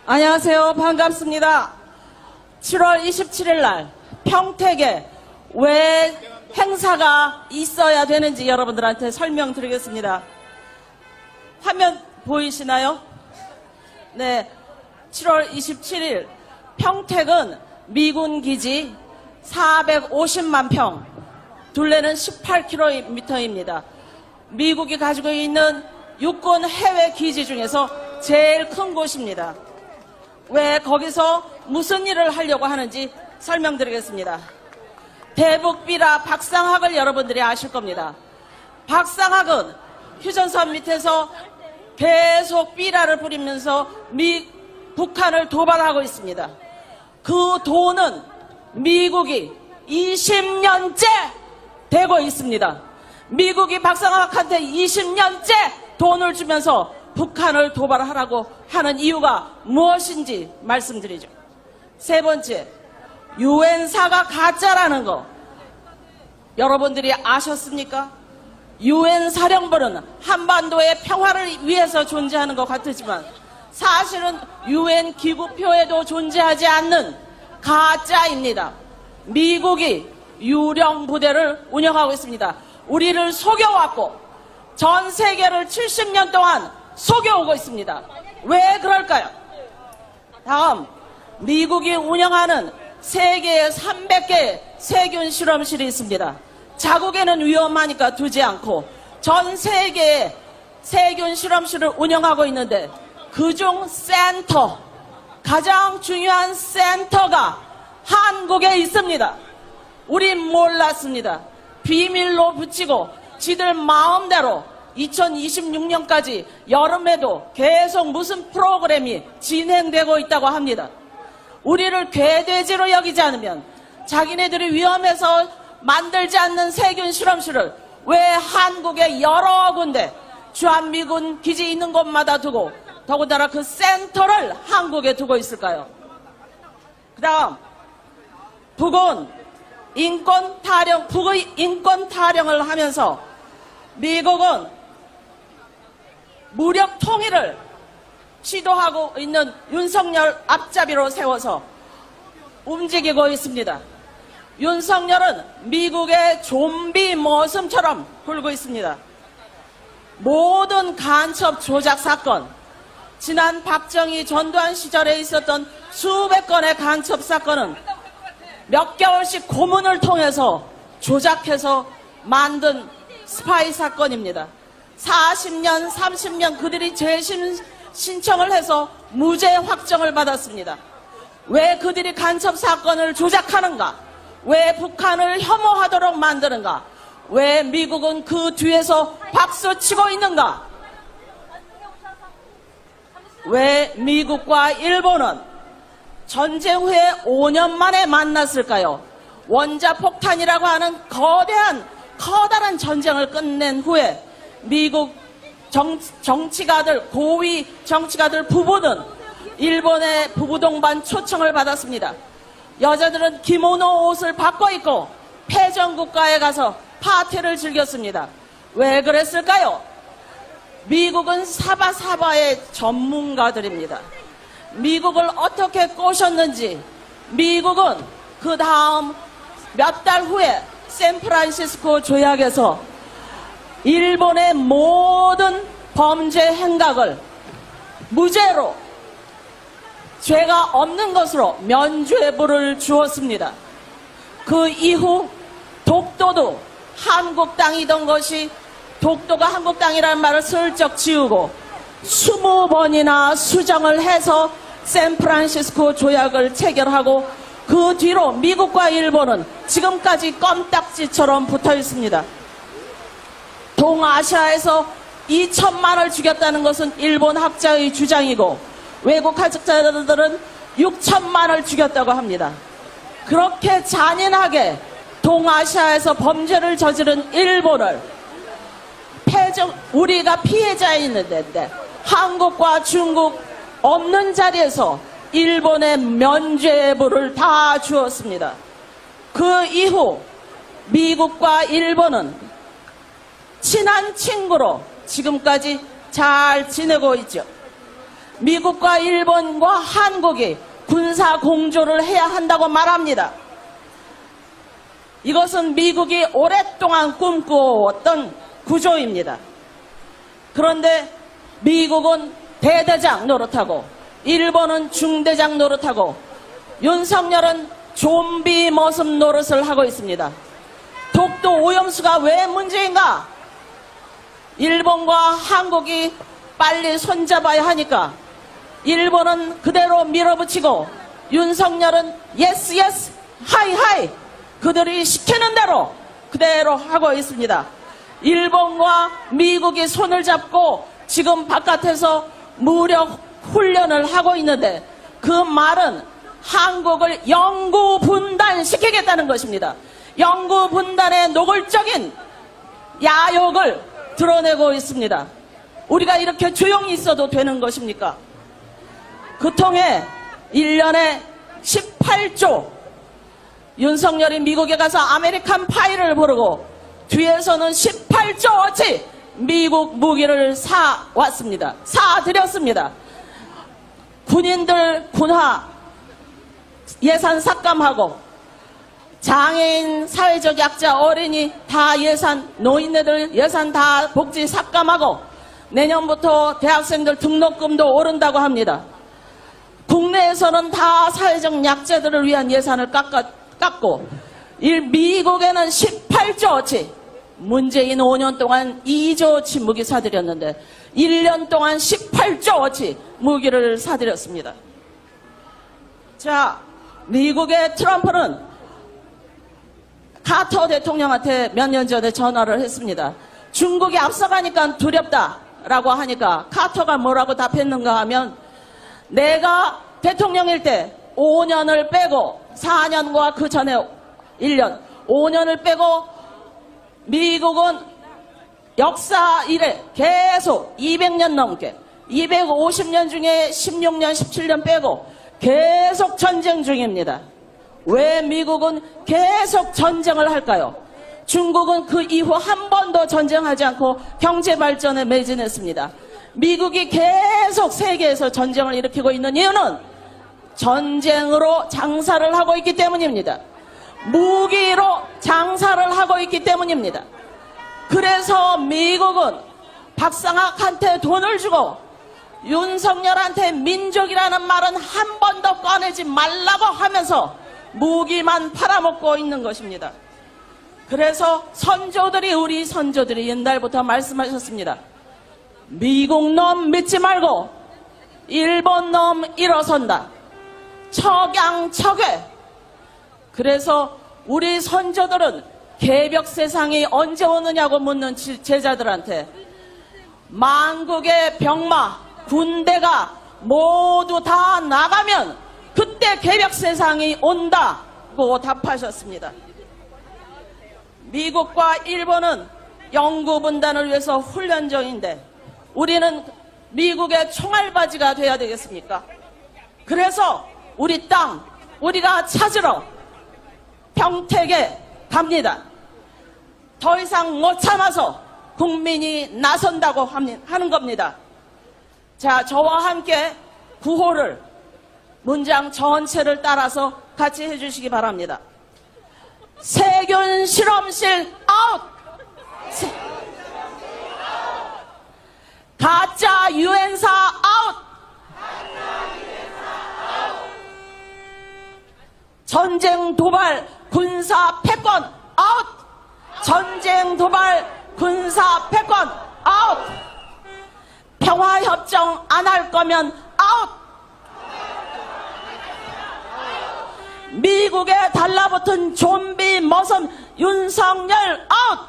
안녕하세요. 반갑습니다. 7월 27일 날 평택에 왜 행사가 있어야 되는지 여러분들한테 설명드리겠습니다. 화면 보이시나요? 네, 7월 27일 평택은 미군 기지 450만 평, 둘레는 18km입니다. 미국이 가지고 있는 육군 해외 기지 중에서 제일 큰 곳입니다. 왜 거기서 무슨 일을 하려고 하는지 설명드리겠습니다. 대북 비라 박상학을 여러분들이 아실 겁니다. 박상학은 휴전선 밑에서 계속 비라를 부리면서 북한을 도발하고 있습니다. 그 돈은 미국이 20년째 대고 있습니다. 미국이 박상학한테 20년째 돈을 주면서 북한을 도발하라고 하는 이유가 무엇인지 말씀드리죠. 세 번째, 유엔사가 가짜라는 거 여러분들이 아셨습니까? 유엔 사령부는 한반도의 평화를 위해서 존재하는 것 같지만 사실은 유엔 기구표에도 존재하지 않는 가짜입니다. 미국이 유령 부대를 운영하고 있습니다. 우리를 속여왔고 전 세계를 70년 동안 속여오고 있습니다. 왜 그럴까요? 다음, 미국이 운영하는 세계에 300개의 세균 실험실이 있습니다. 자국에는 위험하니까 두지 않고 전 세계에 세균 실험실을 운영하고 있는데 그중 센터, 가장 중요한 센터가 한국에 있습니다. 우린 몰랐습니다. 비밀로 붙이고 지들 마음대로 2026년까지 여름에도 계속 무슨 프로그램이 진행되고 있다고 합니다. 우리를 괴돼지로 여기지 않으면 자기네들이 위험해서 만들지 않는 세균 실험실을 왜 한국에 여러 군데 주한미군 기지 있는 곳마다 두고 더군다나 그 센터를 한국에 두고 있을까요? 그 다음, 북의 인권 타령을 하면서 미국은 무력 통일을 시도하고 있는 윤석열 앞잡이로 세워서 움직이고 있습니다. 윤석열은 미국의 좀비 모습처럼 굴고 있습니다. 모든 간첩 조작 사건, 지난 박정희 전두환 시절에 있었던 수백 건의 간첩 사건은 몇 개월씩 고문을 통해서 조작해서 만든 스파이 사건입니다. 40년, 30년 그들이 재심 신청을 해서 무죄 확정을 받았습니다. 왜 그들이 간첩 사건을 조작하는가? 왜 북한을 혐오하도록 만드는가? 왜 미국은 그 뒤에서 박수치고 있는가? 왜 미국과 일본은 전쟁 후에 5년 만에 만났을까요? 원자폭탄이라고 하는 커다란 전쟁을 끝낸 후에 미국 정치가들, 고위 정치가들 부부는 일본의 부부 동반 초청을 받았습니다. 여자들은 기모노 옷을 바꿔 입고 패전국가에 가서 파티를 즐겼습니다. 왜 그랬을까요? 미국은 사바사바의 전문가들입니다. 미국을 어떻게 꼬셨는지 미국은 그 다음 몇 달 후에 샌프란시스코 조약에서 일본의 모든 범죄 행각을 무죄로 죄가 없는 것으로 면죄부를 주었습니다. 그 이후 독도도 한국 땅이던 것이 독도가 한국 땅이라는 말을 슬쩍 지우고 20번이나 수정을 해서 샌프란시스코 조약을 체결하고 그 뒤로 미국과 일본은 지금까지 껌딱지처럼 붙어 있습니다. 동아시아에서 2천만을 죽였다는 것은 일본 학자의 주장이고 외국 학자들은 6천만을 죽였다고 합니다. 그렇게 잔인하게 동아시아에서 범죄를 저지른 일본을 우리가 피해자였는데 한국과 중국 없는 자리에서 일본의 면죄부를 다 주었습니다. 그 이후 미국과 일본은 친한 친구로 지금까지 잘 지내고 있죠. 미국과 일본과 한국이 군사 공조를 해야 한다고 말합니다. 이것은 미국이 오랫동안 꿈꾸었던 구조입니다. 그런데 미국은 대대장 노릇하고 일본은 중대장 노릇하고 윤석열은 좀비 모습 노릇을 하고 있습니다. 독도 오염수가 왜 문제인가? 일본과 한국이 빨리 손잡아야 하니까 일본은 그대로 밀어붙이고 윤석열은 예스 예스 하이 하이 그들이 시키는 대로 그대로 하고 있습니다. 일본과 미국이 손을 잡고 지금 바깥에서 무력 훈련을 하고 있는데 그 말은 한국을 영구 분단시키겠다는 것입니다. 영구 분단의 노골적인 야욕을 드러내고 있습니다. 우리가 이렇게 조용히 있어도 되는 것입니까? 그 통해 1년에 18조 윤석열이 미국에 가서 아메리칸 파이를 부르고 뒤에서는 18조어치 미국 무기를 사왔습니다. 사드렸습니다. 군인들 군화 예산 삭감하고 장애인, 사회적 약자, 어린이 다 예산, 노인네들 예산 다 복지 삭감하고 내년부터 대학생들 등록금도 오른다고 합니다. 국내에서는 다 사회적 약자들을 위한 예산을 깎고 미국에는 18조어치 문재인 5년 동안 2조어치 무기 사들였는데 1년 동안 18조어치 무기를 사들였습니다. 자, 미국의 트럼프는 카터 대통령한테 몇 년 전에 전화를 했습니다. 중국이 앞서가니까 두렵다라고 하니까 카터가 뭐라고 답했는가 하면 내가 대통령일 때 5년을 빼고 4년과 그 전에 1년 5년을 빼고 미국은 역사 이래 계속 200년 넘게 250년 중에 16년 17년 빼고 계속 전쟁 중입니다. 왜 미국은 계속 전쟁을 할까요? 중국은 그 이후 한 번도 전쟁하지 않고 경제 발전에 매진했습니다. 미국이 계속 세계에서 전쟁을 일으키고 있는 이유는 전쟁으로 장사를 하고 있기 때문입니다. 무기로 장사를 하고 있기 때문입니다. 그래서 미국은 박상학한테 돈을 주고 윤석열한테 민족이라는 말은 한 번도 꺼내지 말라고 하면서 무기만 팔아먹고 있는 것입니다. 그래서 우리 선조들이 옛날부터 말씀하셨습니다. 미국 놈 믿지 말고 일본 놈 일어선다. 척양척외. 그래서 우리 선조들은 개벽 세상이 언제 오느냐고 묻는 제자들한테 만국의 병마, 군대가 모두 다 나가면 그때 개벽 세상이 온다고 답하셨습니다. 미국과 일본은 영구 분단을 위해서 훈련 중인데 우리는 미국의 총알바지가 돼야 되겠습니까? 그래서 우리 땅 우리가 찾으러 평택에 갑니다. 더 이상 못 참아서 국민이 나선다고 하는 겁니다. 자, 저와 함께 구호를 문장 전체를 따라서 같이 해주시기 바랍니다. 세균 실험실 아웃! 가짜 유엔사 아웃! 전쟁 도발 군사 패권 아웃! 전쟁 도발 군사 패권 아웃! 평화협정 안 할 거면 아웃! 미국에 달라붙은 좀비 머슴 윤석열 아웃!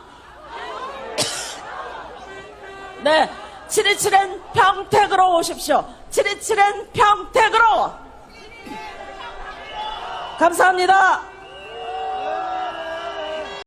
네, 727은 평택으로 오십시오. 727은 평택으로! 감사합니다.